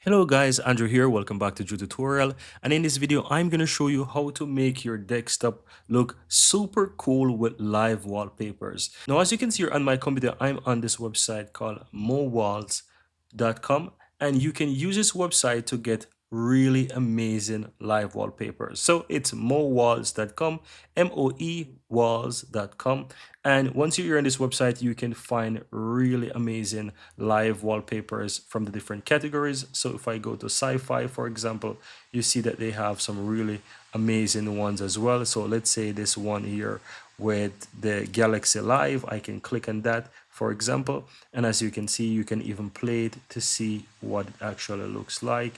Hello guys, Andrew here. Welcome back to Drew Tutorial. And in this video, I'm going to show you how to make your desktop look super cool with live wallpapers. Now, as you can see here on my computer, I'm on this website called mowalls.com, and you can use this website to get really amazing live wallpapers. So it's mowalls.com, M-O-E walls.com. And once you're on this website, you can find really amazing live wallpapers from the different categories. So if I go to sci-fi, for example, you see that they have some really amazing ones as well. So let's say this one here with the Galaxy Live, I can click on that, for example, and as you can see, you can even play it to see what it actually looks like.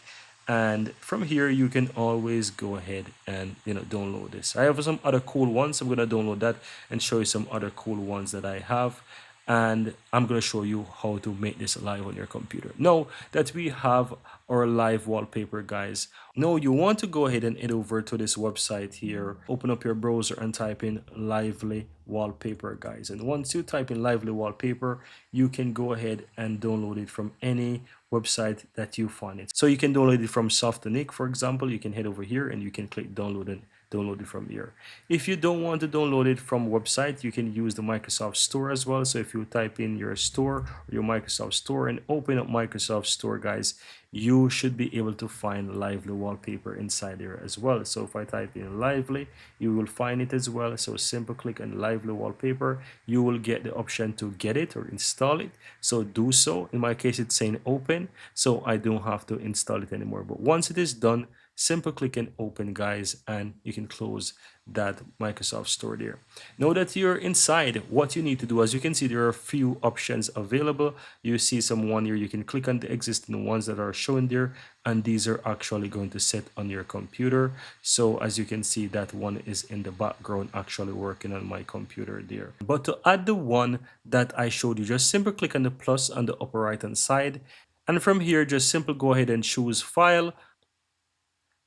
And from here you can always go ahead and download this. I have some other cool ones. I'm going to download that and show you some other cool ones that I have, and I'm going to show you how to make this live on your computer. Now that we have our live wallpaper, guys, now you want to go ahead and head over to this website here, open up your browser and type in lively wallpaper, guys. And once you type in lively wallpaper, you can go ahead and download it from any website that you find it. So you can download it from Softonic, for example. You can head over here and you can click download and download it from here. If you don't want to download it from website, you can use the Microsoft Store as well. So if you type in your store or your Microsoft Store and open up Microsoft Store, guys, you should be able to find lively wallpaper inside there as well. So if I type in lively, you will find it as well. So simple click on lively wallpaper, you will get the option to get it or install it. So do so. In my case, it's saying open, so I don't have to install it anymore. But once it is done, simple click and open, guys, and you can close that Microsoft Store there. Now that you're inside, what you need to do, as you can see, there are a few options available. You see some one here, you can click on the existing ones that are shown there, and these are actually going to set on your computer. So as you can see, that one is in the background actually working on my computer there. But to add the one that I showed you, just simply click on the plus on the upper right hand side, and from here just simply go ahead and choose file.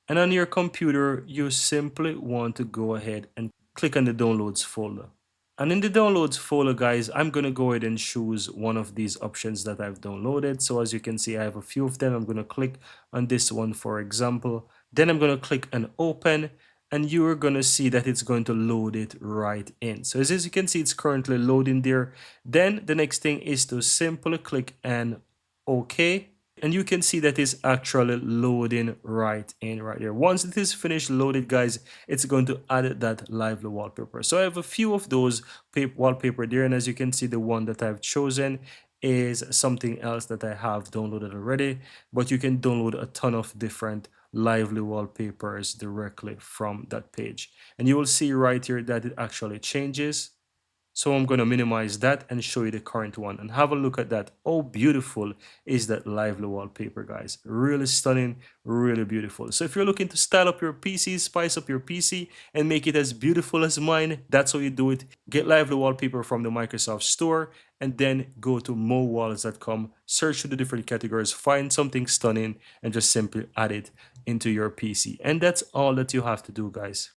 And on your computer, you simply want to go ahead and click on the downloads folder. And in the downloads folder, guys, I'm going to go ahead and choose one of these options that I've downloaded. So as you can see, I have a few of them. I'm going to click on this one, for example. Then I'm going to click on open, and you're going to see that it's going to load it right in. So as you can see, it's currently loading there. Then the next thing is to simply click on OK. And you can see that it's actually loading right in right there. Once it is finished loaded, guys, it's going to add that lively wallpaper. So I have a few of those wallpaper there, and as you can see, the one that I've chosen is something else that I have downloaded already, but you can download a ton of different lively wallpapers directly from that page, and you will see right here that it actually changes. So I'm going to minimize that and show you the current one and have a look at that. How beautiful is that lively wallpaper, guys? Really stunning, really beautiful. So if you're looking to style up your PC, spice up your PC and make it as beautiful as mine, that's how you do it. Get lively wallpaper from the Microsoft Store and then go to mowalls.com, search through the different categories, find something stunning and just simply add it into your PC. And that's all that you have to do, guys.